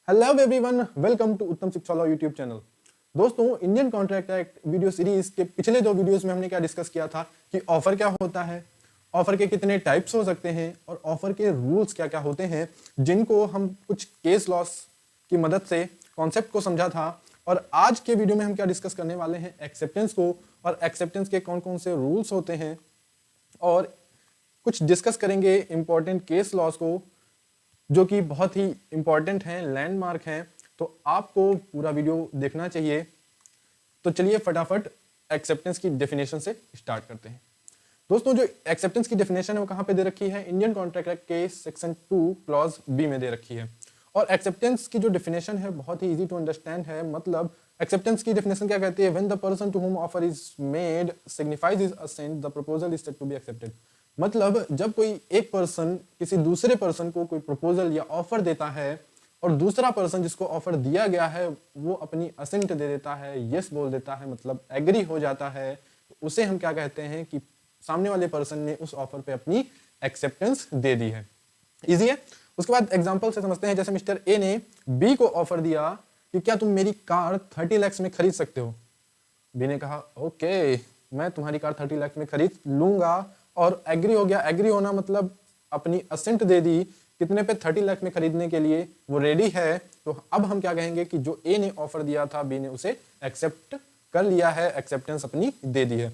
Hello everyone, welcome to उत्तम शिक्षा law YouTube channel. दोस्तों, Indian contract act video series के पिछले दो वीडियोस में हमने क्या डिस्कस किया था कि ऑफर क्या होता है, ऑफर के कितने टाइप्स हो सकते हैं और ऑफर के रूल्स क्या क्या होते हैं, जिनको हम कुछ केस लॉस की मदद से कॉन्सेप्ट को समझा था। और आज के वीडियो में हम क्या डिस्कस करने वाले हैं, एक्सेप्टेंस को, और एक्सेप्टेंस के कौन कौन से रूल्स होते हैं, और कुछ डिस्कस करेंगे इंपॉर्टेंट केस लॉस को जो कि बहुत ही इंपॉर्टेंट हैं, लैंडमार्क हैं। तो आपको पूरा वीडियो देखना चाहिए। तो चलिए फटाफट एक्सेप्टेंस की डेफिनेशन से स्टार्ट करते हैं। दोस्तों, जो एक्सेप्टेंस की डेफिनेशन है वो कहाँ पे दे रखी है, इंडियन कॉन्ट्रैक्ट एक्ट के सेक्शन 2 क्लॉज बी में दे रखी है। और एक्सेप्टेंस की जो डेफिनेशन है बहुत ही इजी टू अंडरस्टैंड है। मतलब एक्सेप्टेंस की डेफिनेशन क्या कहती है, when the person to whom offer is made signifies his assent the proposal is said to be accepted. मतलब जब कोई एक पर्सन किसी दूसरे पर्सन को कोई प्रपोजल या ऑफर देता है और दूसरा पर्सन जिसको ऑफर दिया गया है वो अपनी असेंट दे देता है, यस बोल देता है, मतलब एग्री हो जाता है, तो उसे हम क्या कहते हैं कि सामने वाले पर्सन ने उस ऑफर पे अपनी एक्सेप्टेंस दे दी है। इजी है। उसके बाद एग्जांपल से समझते हैं। जैसे मिस्टर ए ने बी को ऑफर दिया कि क्या तुम मेरी कार 30 लाख में खरीद सकते हो। बी ने कहा ओके, मैं तुम्हारी कार 30 लाख में खरीद लूंगा, और एग्री हो गया। एग्री होना मतलब अपनी असेंट दे दी कितने पे, 30 लाख में खरीदने के लिए वो रेडी है। तो अब हम क्या कहेंगे कि जो ए ने ऑफर दिया था बी ने उसे एक्सेप्ट कर लिया है, एक्सेप्टेंस अपनी दे दी है।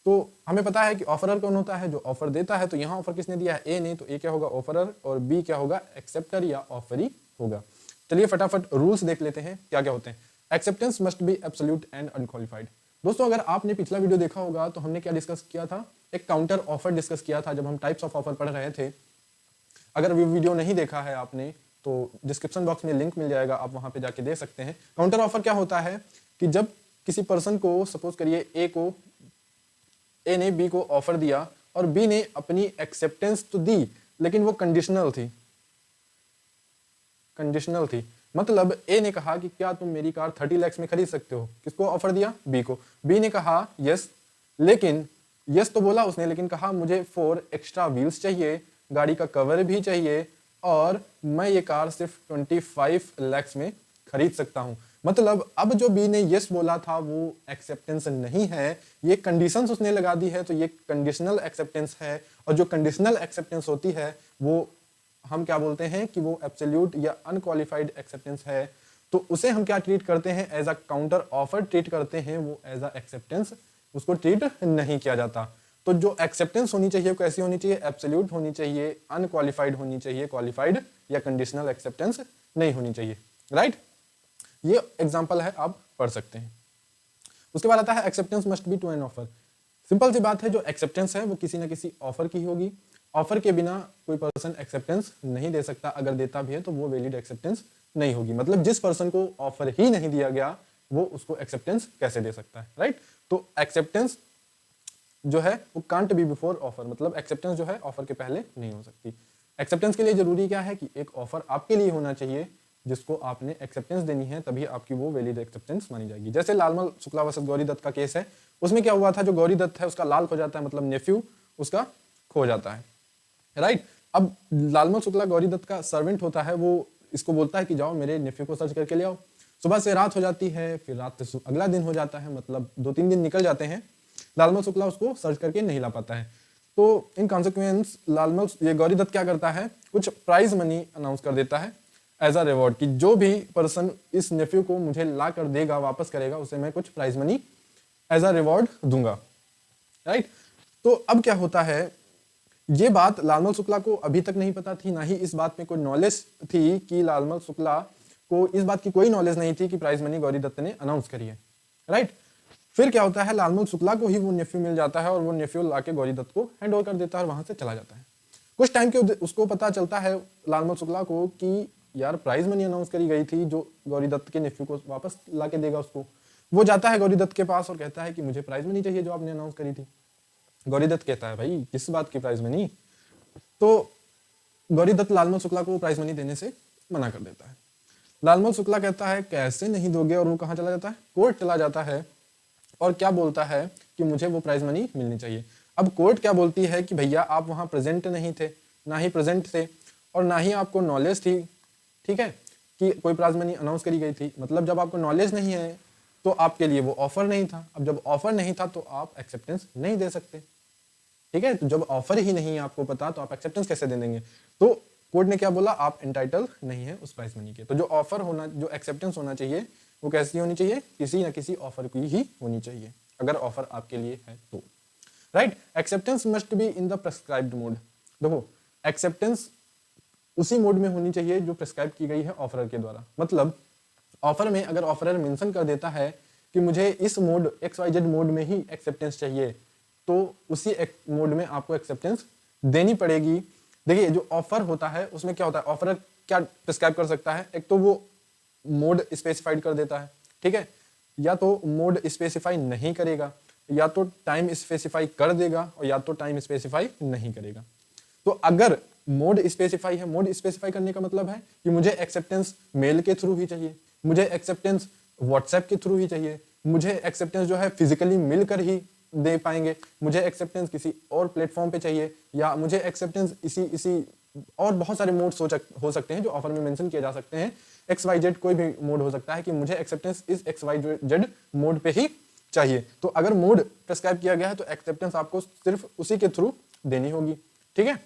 तो हमें पता है कि ऑफरर कौन होता है, जो ऑफर देता है। तो यहाँ ऑफर किसने दिया है, ए ने, तो ए क्या होगा, ऑफरर, और बी क्या होगा, एक्सेप्टर या ऑफरी होगा। चलिए फटाफट रूल्स देख लेते हैं क्या क्या होते हैं। Acceptance must B absolute and unqualified. दोस्तों, अगर आपने पिछला वीडियो देखा होगा तो हमने क्या डिस्कस किया था, एक काउंटर ऑफर डिस्कस किया था जब हम टाइप्स ऑफ ऑफर पढ़ रहे थे। अगर वीडियो नहीं देखा है आपने तो डिस्क्रिप्शन बॉक्स में लिंक मिल जाएगा, आप वहां पे जाके देख सकते हैं। काउंटर ऑफर क्या होता है कि जब किसी पर्सन को, सपोज करिए ए ने बी को ऑफर दिया और बी ने अपनी एक्सेप्टेंस तो दी लेकिन वो कंडीशनल थी। मतलब ए ने कहा कि क्या तुम मेरी कार 30 लाख में खरीद सकते हो। किसको ऑफर दिया, बी को। बी ने कहा यस, लेकिन यस तो बोला उसने, लेकिन कहा मुझे 4 एक्स्ट्रा व्हील्स चाहिए, गाड़ी का कवर भी चाहिए, और मैं ये कार सिर्फ 25 लाख में खरीद सकता हूं। मतलब अब जो बी ने यस बोला था वो एक्सेप्टेंस नहीं है, ये कंडीशंस उसने लगा दी है, तो ये कंडीशनल एक्सेप्टेंस है। और जो कंडीशनल एक्सेप्टेंस होती है वो हम क्या बोलते हैं कि वो एब्सोल्यूट या अनक्वालिफाइड एक्सेप्टेंस है। तो उसे हम क्या ट्रीट करते हैं, as a counter offer treat करते हैं, वो एज अ एक्सेप्टेंस उसको ट्रीट नहीं किया जाता। तो जो एक्सेप्टेंस होनी चाहिए वो कैसी होनी चाहिए, एब्सोल्यूट होनी चाहिए, अनक्वालिफाइड होनी चाहिए, क्वालिफाइड या कंडीशनल एक्सेप्टेंस नहीं होनी चाहिए। राइट, ये एग्जाम्पल है, आप पढ़ सकते हैं। उसके बाद आता है acceptance must be to an offer. Simple सी बात है, जो एक्सेप्टेंस है वो किसी ना किसी ऑफर की होगी। ऑफर के बिना कोई पर्सन एक्सेप्टेंस नहीं दे सकता, अगर देता भी है तो वो वैलिड एक्सेप्टेंस नहीं होगी। मतलब जिस पर्सन को ऑफर ही नहीं दिया गया वो उसको एक्सेप्टेंस कैसे दे सकता है। राइट, तो एक्सेप्टेंस जो है वो कांट बी बिफोर ऑफर, मतलब एक्सेप्टेंस जो है ऑफर के पहले नहीं हो सकती। एक्सेप्टेंस के लिए जरूरी क्या है कि एक ऑफर आपके लिए होना चाहिए जिसको आपने एक्सेप्टेंस देनी है, तभी आपकी वो वैलिड एक्सेप्टेंस मानी जाएगी। जैसे लालमल शुक्ला वर्सेस गौरी दत्त का केस है, उसमें क्या हुआ था, जो गौरी दत्त है उसका लाल खो जाता है, मतलब नेफ्यू उसका खो जाता है। राइट, अब लालमल शुक्ला गौरी दत्त का सर्वेंट होता है, वो इसको बोलता है कि जाओ मेरे नेफ्यू को सर्च करके ले आओ। सुबह से रात हो जाती है, फिर रात से अगला दिन हो जाता है, मतलब 2-3 दिन निकल जाते हैं, लालमल शुक्ला उसको सर्च करके नहीं ला पाता है। तो इन कॉन्सिक्वेंस ये गौरी दत्त क्या करता है, कुछ प्राइज मनी अनाउंस कर देता है एज अ रिवॉर्ड, कि जो भी पर्सन इस नेफ्यू को मुझे ला कर देगा, वापस करेगा, उसे मैं कुछ prize money as a reward दूंगा। राइट, तो अब क्या होता है, ये बात लालमल शुक्ला को अभी तक नहीं पता थी, ना ही इस बात में कोई नॉलेज थी कि लालमल शुक्ला को इस बात की कोई नॉलेज नहीं थी कि प्राइज मनी गौरी दत्त ने अनाउंस करी है। राइट, फिर क्या होता है, लालमल शुक्ला को ही वो नेफ्यू मिल जाता है और वो नेफ्यू लाके गौरी दत्त को हैंड ओवर कर देता है और वहां से चला जाता है। कुछ टाइम के उसको पता चलता है लालमल शुक्ला को कि यार प्राइज मनी अनाउंस करी गई थी जो गौरी दत्त के नेफ्यू को वापस लाके देगा उसको। वो जाता है गौरी दत्त के पास और कहता है कि मुझे प्राइज मनी चाहिए जो आपने अनाउंस करी थी। गौरी दत्त कहता है भाई किस बात की प्राइज मनी। तो गौरी दत्त लालमल शुक्ला को प्राइज मनी देने से मना कर देता है। लालमल शुक्ला कहता है कैसे नहीं दोगे, और वो कहाँ चला जाता है, कोर्ट चला जाता है, और क्या बोलता है कि मुझे वो प्राइज मनी मिलनी चाहिए। अब कोर्ट क्या बोलती है कि भैया आप वहां प्रेजेंट नहीं थे, ना ही प्रेजेंट थे, और ना ही आपको नॉलेज थी, ठीक है, कि कोई प्राइज मनी अनाउंस करी गई थी, मतलब जब आपको नॉलेज नहीं है तो आपके लिए वो ऑफर नहीं था। अब जब ऑफर नहीं था तो आप एक्सेप्टेंस नहीं दे सकते, ठीक है। तो जब ऑफर ही नहीं है आपको पता तो आप एक्सेप्टेंस कैसे दे देंगे। तो कोर्ट ने क्या बोला, आप एंटाइटल नहीं है उस प्राइस मनी के। तो जो ऑफर होना, जो एक्सेप्टेंस होना चाहिए वो कैसी होनी चाहिए, किसी ना किसी ऑफर की ही होनी चाहिए, अगर ऑफर आपके लिए है तो, right. Acceptance must be in the prescribed mode. देखो एक्सेप्टेंस उसी मोड में होनी चाहिए जो प्रेस्क्राइब की गई है ऑफरर के द्वारा। मतलब ऑफर में अगर ऑफरर मेंशन कर देता है कि मुझे इस मोड XYZ मोड में ही एक्सेप्टेंस चाहिए, तो उसी मोड में आपको एक्सेप्टेंस देनी पड़ेगी। देखिए जो ऑफर होता है उसमें क्या होता है, ऑफरर क्या प्रिस्क्राइब कर सकता है, एक तो वो मोड स्पेसिफाइड कर देता है, ठीक है, या तो मोड स्पेसिफाई नहीं करेगा, या तो टाइम स्पेसिफाई कर देगा, और या तो टाइम स्पेसिफाई नहीं करेगा। तो अगर मोड स्पेसिफाई है, मोड स्पेसिफाई करने का मतलब है कि मुझे एक्सेप्टेंस मेल के थ्रू ही चाहिए, मुझे एक्सेप्टेंस व्हाट्सएप के थ्रू ही चाहिए, मुझे एक्सेप्टेंस जो है फिजिकली मिलकर ही दे पाएंगे, मुझे एक्सेप्टेंस किसी और प्लेटफॉर्म पे चाहिए, या मुझे एक्सेप्टेंस इसी और बहुत सारे मोड्स हो सकते हैं जो ऑफर में मेंशन किए जा सकते हैं। XYZ कोई भी मोड हो सकता है कि मुझे एक्सेप्टेंस इस XYZ मोड पे ही चाहिए। तो अगर मोड प्रेस्क्राइब किया गया है तो एक्सेप्टेंस आपको सिर्फ उसी के थ्रू देनी होगी, ठीक है।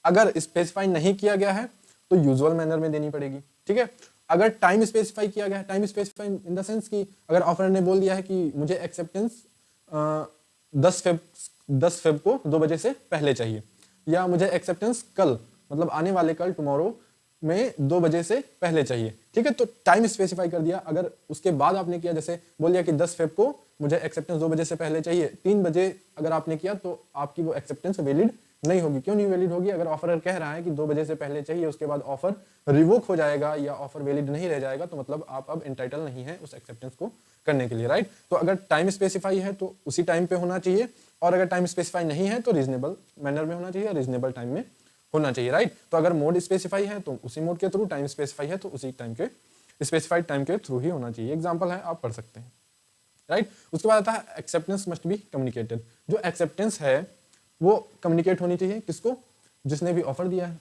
अगर स्पेसिफाई नहीं किया गया है तो यूजुअल मैनर में देनी पड़ेगी, ठीक है। अगर टाइम स्पेसिफाई किया गया है, time specify in the sense कि अगर ऑफर ने बोल दिया है कि मुझे एक्सेप्टेंस 10 फेब को 2 बजे से पहले चाहिए, या मुझे एक्सेप्टेंस कल, मतलब आने वाले कल टुमारो में 2 बजे से पहले चाहिए, ठीक है। तो टाइम स्पेसिफाई कर दिया। अगर उसके बाद आपने किया, जैसे बोल दिया कि 10 फेब को मुझे एक्सेप्टेंस 2 बजे से पहले चाहिए, 3 बजे अगर आपने किया तो आपकी वो एक्सेप्टेंस वैलिड नहीं होगी। क्यों नहीं वैलिड होगी? अगर ऑफर कह रहा है कि 2 बजे से पहले चाहिए, उसके बाद ऑफर रिवोक हो जाएगा या ऑफर वैलिड नहीं रह जाएगा, तो मतलब आप अब एंटाइटल नहीं है उस एक्सेप्टेंस को करने के लिए, राइट। तो अगर टाइम स्पेसिफाई है तो उसी टाइम पे होना चाहिए, और अगर टाइम स्पेसिफाई नहीं है तो रीजनेबल मैनर में होना चाहिए, रीजनेबल टाइम में होना चाहिए, राइट। तो अगर मोड स्पेसिफाई है तो उसी मोड के थ्रू, टाइम स्पेसिफाई है तो उसी टाइम के स्पेसिफाइड टाइम के थ्रू ही होना चाहिए। एग्जाम्पल है, आप पढ़ सकते हैं, राइट। उसके बाद आता है एक्सेप्टेंस मस्ट बी कम्युनिकेटेड। जो एक्सेप्टेंस है वो कम्युनिकेट होनी चाहिए किसको? जिसने भी ऑफर दिया है,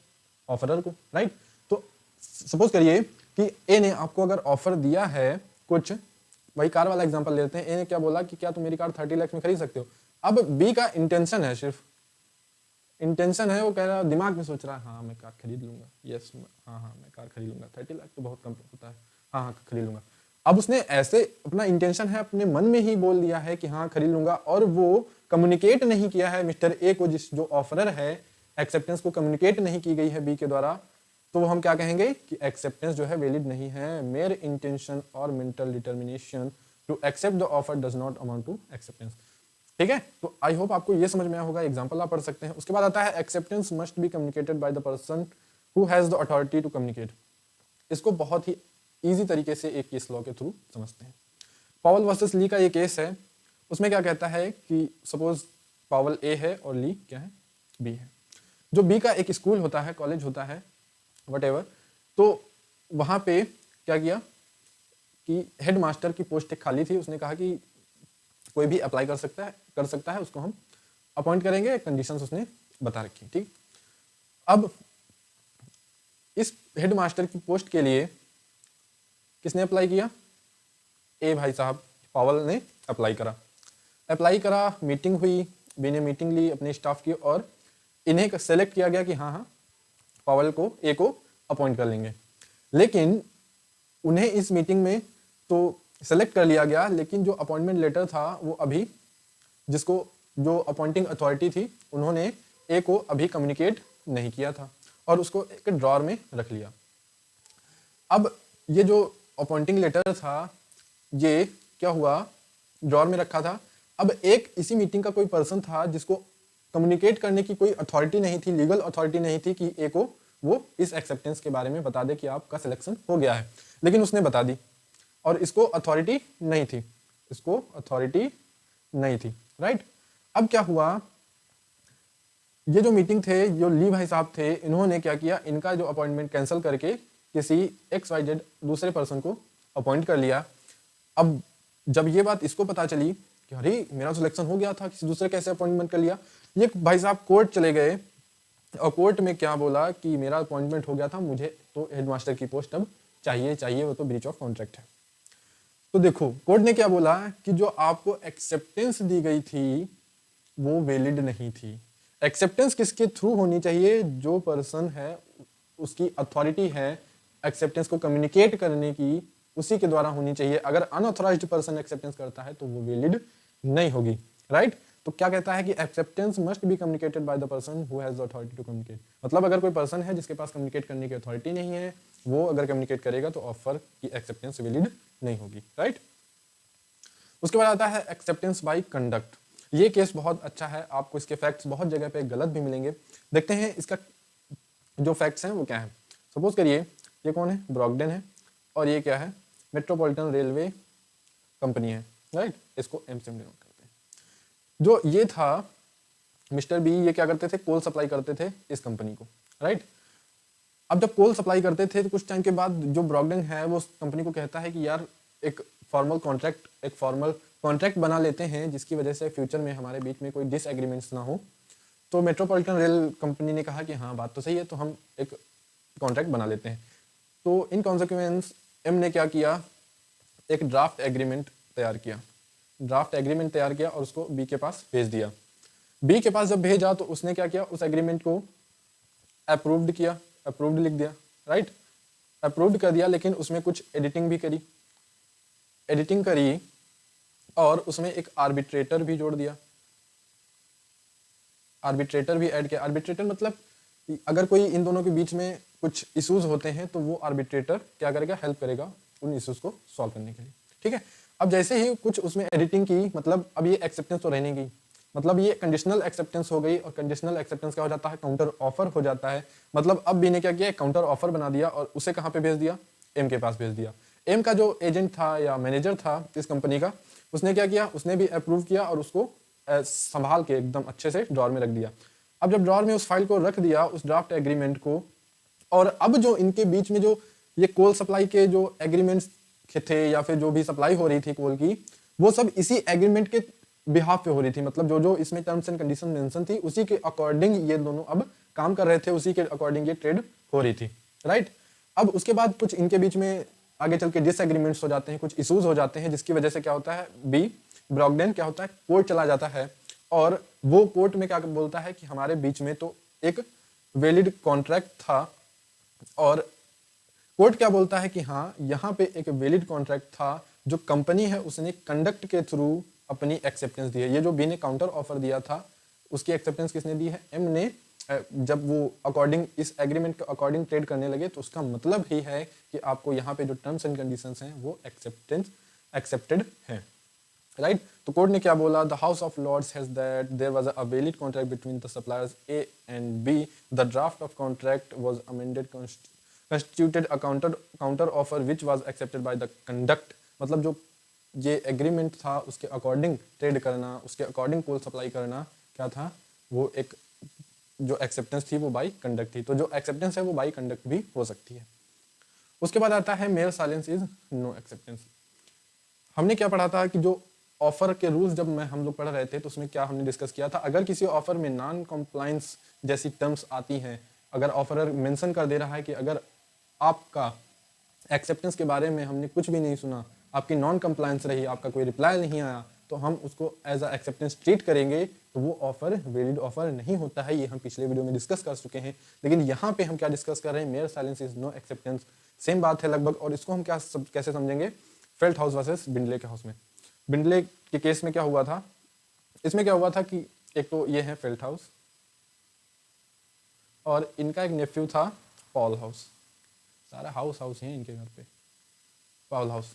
ऑफरर को, राइट। तो सपोज करिए कि ए ने आपको अगर ऑफर दिया है कुछ, वही कार वाला एग्जांपल लेते हैं। ए ने क्या बोला कि क्या तुम मेरी कार 30 लाख में खरीद सकते हो। अब बी का इंटेंशन है, सिर्फ इंटेंशन है, वो कह रहा है, दिमाग में सोच रहा है हाँ मैं कार खरीद लूंगा, यस हाँ मैं कार खरीद लूंगा, 30 लाख तो बहुत कम होता है, हाँ खरीद लूंगा। अब उसने ऐसे अपना इंटेंशन है, अपने मन में ही बोल दिया है कि हाँ खरीद लूंगा, और वो कम्युनिकेट नहीं किया है मिस्टर ए को, जो ऑफरर है, एक्सेप्टेंस को कम्युनिकेट नहीं की गई है बी के द्वारा, तो हम क्या कहेंगे कि एक्सेप्टेंस जो है वैलिड नहीं है। मेयर इंटेंशन और mental determination to accept the offer does not amount to acceptance, ठीक है। तो आई होप आपको ये समझ में आया होगा। एग्जांपल आप पढ़ सकते हैं। उसके बाद आता है acceptance must be communicated by the person who has the authority to communicate. इसको बहुत ही इजी तरीके से एक केस लॉ के थ्रू समझते हैं। पावल वर्सेस ली का ये केस है। उसमें क्या कहता है कि सपोज पावल ए है और ली क्या है, बी है। जो बी का एक स्कूल होता है, कॉलेज होता है, वटेवर, तो वहां पे क्या किया कि हेड मास्टर की पोस्ट एक खाली थी। उसने कहा कि कोई भी अप्लाई कर सकता है, उसको हम अपॉइंट करेंगे, कंडीशंस उसने बता रखी, ठीक। अब इस हेड मास्टर की पोस्ट के लिए किसने अप्लाई किया? ए भाई साहब, पावल ने अप्लाई करा, मीटिंग हुई, बी ने मीटिंग ली अपने स्टाफ की, और इन्हें सेलेक्ट किया गया कि हाँ पावल को, ए को अपॉइंट कर लेंगे। लेकिन उन्हें इस मीटिंग में तो सेलेक्ट कर लिया गया, लेकिन जो अपॉइंटमेंट लेटर था वो अभी, जिसको जो अपॉइंटिंग अथॉरिटी थी, उन्होंने ए को अभी कम्युनिकेट नहीं किया था और उसको एक ड्रॉर में रख लिया। अब ये जो अपॉइंटिंग लेटर था, ये क्या हुआ, ड्रॉर में रखा था। अब एक इसी मीटिंग का कोई पर्सन था जिसको कम्युनिकेट करने की कोई अथॉरिटी नहीं थी, लीगल अथॉरिटी नहीं थी कि ए को वो इस एक्सेप्टेंस के बारे में बता दे कि आपका सिलेक्शन हो गया है, लेकिन उसने बता दी, और इसको अथॉरिटी नहीं थी, राइट। अब क्या हुआ, ये जो मीटिंग थे, जो ली भाई साहब थे, इन्होंने क्या किया, इनका जो अपॉइंटमेंट कैंसिल करके किसी XYZ दूसरे पर्सन को अपॉइंट कर लिया। अब जब ये बात इसको पता चली कि अरे मेरा सिलेक्शन हो गया था, किसी दूसरे कैसे अपॉइंटमेंट कर लिया, ये भाई साहब कोर्ट चले गए, और कोर्ट में क्या बोला कि मेरा अपॉइंटमेंट हो गया था, मुझे तो हेडमास्टर की पोस्ट अब चाहिए वो तो ब्रीच ऑफ कॉन्ट्रैक्ट है। तो देखो कोर्ट ने क्या बोला कि जो आपको एक्सेप्टेंस दी गई थी वो वैलिड नहीं थी। एक्सेप्टेंस किसके थ्रू होनी चाहिए? जो पर्सन है उसकी अथॉरिटी है एक्सेप्टेंस को कम्युनिकेट करने की, उसी के द्वारा होनी चाहिए। अगर अनऑथराइज्ड पर्सन एक्सेप्टेंस करता है तो वो वैलिड नहीं होगी, राइट? तो क्या कहता है कि acceptance must be communicated by the person who has the authority to communicate. मतलब अगर कोई पर्सन है जिसके पास कम्युनिकेट करने की अथॉरिटी नहीं है, वो अगर कम्युनिकेट करेगा तो ऑफर की एक्सेप्टेंस वैलिड नहीं होगी, राइट? उसके बाद आता है एक्सेप्टेंस बाय कंडक्ट। ये केस बहुत अच्छा है, आपको इसके फैक्ट्स बहुत जगह पे गलत भी मिलेंगे। देखते हैं इसका जो फैक्ट्स हैं वो क्या है। सपोज करिए ये कौन है? ब्रॉकडेन है, और ये क्या है? मेट्रोपॉलिटन रेलवे कंपनी है, राइट? इसको एम से डिनोट करते हैं। जो ये था मिस्टर बी, ये क्या करते थे? कोल सप्लाई करते थे इस कंपनी को, राइट? अब जब कोल सप्लाई करते थे तो कुछ टाइम के बाद जो ब्रॉकडेन है वो कंपनी को कहता है कि यार एक फॉर्मल कॉन्ट्रैक्ट बना लेते हैं जिसकी वजह से फ्यूचर में हमारे बीच में कोई डिसएग्रीमेंट्स ना हो। तो मेट्रोपॉलिटन रेल कंपनी ने कहा कि हाँ बात तो सही है, तो हम एक कॉन्ट्रैक्ट बना लेते हैं। तो इन कॉन्सिक्वेंस एम ने क्या किया? एक ड्राफ्ट एग्रीमेंट तैयार किया और उसको बी के पास भेज दिया। बी के पास जब भेजा तो उसने क्या किया? उस एग्रीमेंट को अप्रूव्ड किया, अप्रूव्ड लिख दिया, राइट? अप्रूव्ड कर दिया, लेकिन उसमें कुछ एडिटिंग करी और उसमें एक आर्बिट्रेटर भी जोड़ दिया, आर्बिट्रेटर भी ऐड किया। आर्बिट्रेटर मतलब अगर कोई इन दोनों के बीच में कुछ इश्यूज होते हैं तो वो आर्बिट्रेटर क्या करेगा? हेल्प करेगा उन इश्यूज को सॉल्व करने के लिए, ठीक है? अब जैसे ही कुछ उसमें एडिटिंग की, मतलब अब ये एक्सेप्टेंस तो रहने की, मतलब ये कंडीशनल एक्सेप्टेंस हो गई, और कंडीशनल एक्सेप्टेंस क्या हो जाता है? काउंटर ऑफर हो जाता है। मतलब अब बी ने क्या किया? काउंटर ऑफर बना दिया और उसे कहाँ पे भेज दिया? एम के पास भेज दिया। एम का जो एजेंट था या मैनेजर था इस कंपनी का, उसने क्या किया? उसने भी अप्रूव किया और उसको संभाल के एकदम अच्छे से ड्रॉर में रख दिया। अब जब ड्रॉर में उस फाइल को रख दिया, उस ड्राफ्ट एग्रीमेंट को, और अब जो इनके बीच में जो ये कोल सप्लाई के जो एग्रीमेंट्स थे या फिर जो भी सप्लाई हो रही थी कोल की, वो सब इसी एग्रीमेंट के बिहाफ पे हो रही थी। मतलब जो जो इसमें टर्म्स एंड कंडीशन मेंशन थी उसी के अकॉर्डिंग ये दोनों अब काम कर रहे थे, उसी के अकॉर्डिंग ये ट्रेड हो रही थी, राइट? अब उसके बाद कुछ इनके बीच में आगे चल के डिसएग्रीमेंट्स हो जाते हैं, कुछ इश्यूज हो जाते हैं, जिसकी वजह से क्या होता है? बी ब्रॉकडेन क्या होता है? कोर्ट चला जाता है, और वो कोर्ट में क्या बोलता है कि हमारे बीच में तो एक वैलिड कॉन्ट्रैक्ट था, और कोर्ट क्या बोलता है कि हाँ यहाँ पे एक वैलिड कॉन्ट्रैक्ट था, जो कंपनी है उसने कंडक्ट के थ्रू अपनी एक्सेप्टेंस दी है। ये जो बी ने काउंटर ऑफर दिया था उसकी एक्सेप्टेंस किसने दी है? एम ने। जब वो अकॉर्डिंग इस एग्रीमेंट के अकॉर्डिंग ट्रेड करने लगे तो उसका मतलब ही है कि आपको यहाँ पे जो टर्म्स एंड कंडीशंस हैं वो एक्सेप्टेड है, राइट? तो कोर्ट ने क्या बोला? The House of Lords has that there was a valid contract between the suppliers A and B, the draft of contract was amended constituted a counter offer which was accepted by the conduct। मतलब जो ये agreement था उसके according trade करना, उसके according coal supply करना क्या था? वो एक जो एक्सेप्टेंस थी वो बाई कंडक्ट थी। तो जो एक्सेप्टेंस है वो बाई कंडक्ट भी हो सकती है। उसके बाद आता है mere silence is no acceptance. हमने क्या पढ़ा था कि जो ऑफर के रूल्स जब हम लोग पढ़ रहे थे तो उसमें क्या हमने डिस्कस किया था? अगर किसी ऑफर में नॉन कॉम्प्लायंस जैसी टर्म्स आती हैं, अगर ऑफरर मेंशन कर दे रहा है कि अगर आपका एक्सेप्टेंस के बारे में हमने कुछ भी नहीं सुना, आपकी नॉन कंप्लायंस रही, आपका कोई रिप्लाई नहीं आया, तो हम उसको एज अ एक्सेप्टेंस ट्रीट करेंगे, तो वो ऑफर वैलिड ऑफर नहीं होता है। ये हम पिछले वीडियो में डिस्कस कर चुके हैं। लेकिन यहाँ पे हम क्या डिस्कस कर रहे हैं? Mere silence is no acceptance. Same बात है लगभग, और इसको हम कैसे समझेंगे? फेल्ट हाउस वर्सेस बिंडले के हाउस में। बिंडले के केस में क्या हुआ था? इसमें क्या हुआ था कि एक तो ये है फेल्ट हाउस, और इनका एक नेफ्यू था पॉल हाउस। सारा हाउस है इनके घर पे। पॉल हाउस,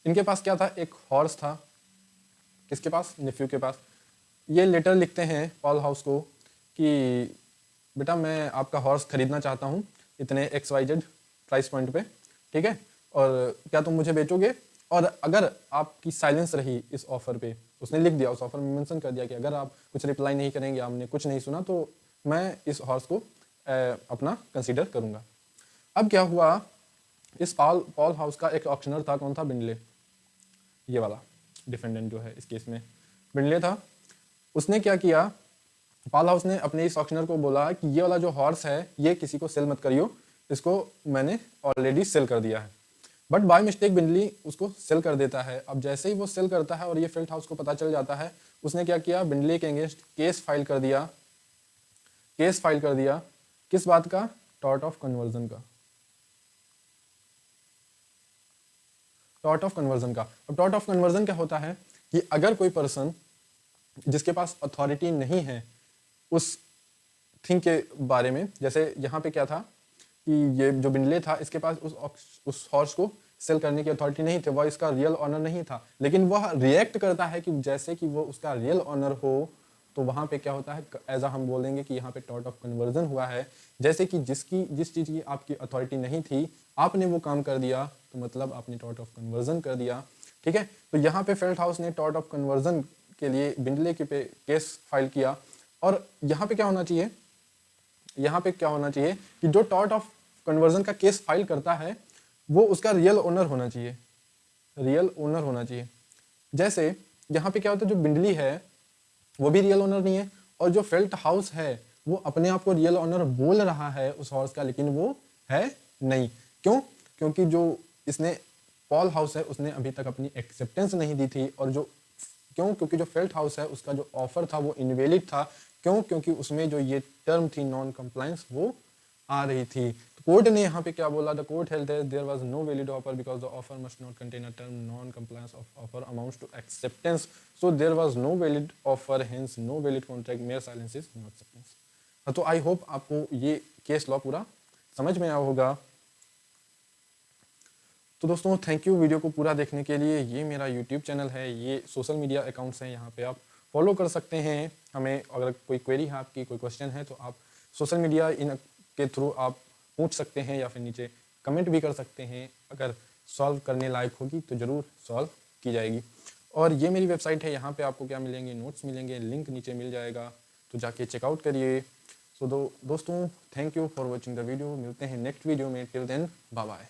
इनके पास क्या था? एक हॉर्स था। किसके पास? नेफ्यू के पास। ये लेटर लिखते हैं पॉल हाउस को कि बेटा मैं आपका हॉर्स खरीदना चाहता हूँ इतने XYZ प्राइस पॉइंट पे, ठीक है, और क्या तुम मुझे बेचोगे? और अगर आपकी साइलेंस रही इस ऑफर पे, उसने लिख दिया, उस ऑफर में मेंशन कर दिया कि अगर आप कुछ रिप्लाई नहीं करेंगे, आपने कुछ नहीं सुना, तो मैं इस हॉर्स को अपना कंसीडर करूँगा। अब क्या हुआ? इस पॉल हाउस का एक ऑक्शनर था। कौन था? बिंडले। ये वाला डिफेंडेंट जो है इस केस में बिंडले था। उसने क्या किया? पॉल हाउस ने अपने इस ऑक्शनर को बोला कि ये वाला जो हॉर्स है ये किसी को सेल मत करियो, इसको मैंने ऑलरेडी सेल कर दिया है। बट बाय मिस्टेक बिंडली उसको सेल कर देता है। अब जैसे ही वो सेल करता है और ये फील्डहाउस को पता चल जाता है, उसने क्या किया, बिंडली के अगेंस्ट केस फाइल कर दिया। केस फाइल कर दिया किस बात का? टॉर्ट ऑफ कन्वर्जन का। टॉर्ट ऑफ कन्वर्जन का। अब टॉर्ट ऑफ कन्वर्जन क्या होता है कि अगर कोई पर्सन जिसके पास अथॉरिटी नहीं है उस थिंग के बारे में, जैसे यहाँ पे क्या था कि ये जो बिंडले था इसके पास उस हॉर्स को सेल करने की अथॉरिटी नहीं थी, वह इसका रियल ऑनर नहीं था, लेकिन वह रिएक्ट करता है कि जैसे कि वो उसका रियल ऑनर हो, तो वहाँ पे क्या होता है, एज हम बोलेंगे कि यहाँ पे टॉर्ट ऑफ कन्वर्जन हुआ है। जैसे कि जिस चीज़ की आपकी अथॉरिटी नहीं थी आपने वो काम कर दिया, तो मतलब आपने टॉर्ट ऑफ कन्वर्जन कर दिया। ठीक है, तो यहाँ पे फेल्टहाउस ने टॉर्ट ऑफ कन्वर्जन के लिए बिंडले के पे केस फाइल किया। और यहाँ पे क्या होना चाहिए, यहाँ पे क्या होना चाहिए कि जो टॉर्ट ऑफ कन्वर्जन का केस फाइल करता है वो उसका रियल ओनर होना चाहिए, रियल ओनर होना चाहिए। जैसे यहाँ पे क्या होता है, जो बिंडली है वो भी रियल ओनर नहीं है, और जो फेल्टहाउस है वो अपने आप को रियल ओनर बोल रहा है उस हॉर्स का, लेकिन वो है नहीं। क्यों? क्योंकि जो इसने पॉल हाउस है उसने अभी तक अपनी एक्सेप्टेंस नहीं दी थी, और जो क्यों, क्योंकि जो फेल्टहाउस है उसका जो ऑफर था वो इनवैलिड था। क्यों? क्योंकि उसमें जो ये टर्म थी नॉन कंप्लायंस वो आ रही थी। तो कोर्ट ने यहाँ पे क्या बोला, the court held that there was no valid offer because the offer must not contain a term non compliance of offer amounts to acceptance, so there was no valid offer, hence no valid contract, mere silence is not acceptance. तो I hope आपको ये case law पूरा समझ में आया होगा। तो दोस्तों थैंक यू वीडियो को पूरा देखने के लिए। ये मेरा यूट्यूब चैनल है, ये सोशल मीडिया अकाउंट्स हैं, यहाँ पे आप फॉलो कर सकते हैं हमें। अगर कोई क्वेरी है आपकी, कोई क्वेश्चन है, तो आप सोशल मीडिया इन के थ्रू आप पूछ सकते हैं, या फिर नीचे कमेंट भी कर सकते हैं। अगर सॉल्व करने लायक होगी तो ज़रूर सॉल्व की जाएगी। और ये मेरी वेबसाइट है, यहाँ पे आपको क्या मिलेंगे, नोट्स मिलेंगे, लिंक नीचे मिल जाएगा, तो जाके चेकआउट करिए। सो दोस्तों thank you for watching the video. मिलते हैं नेक्स्ट वीडियो में, टिल देन बाय बाय।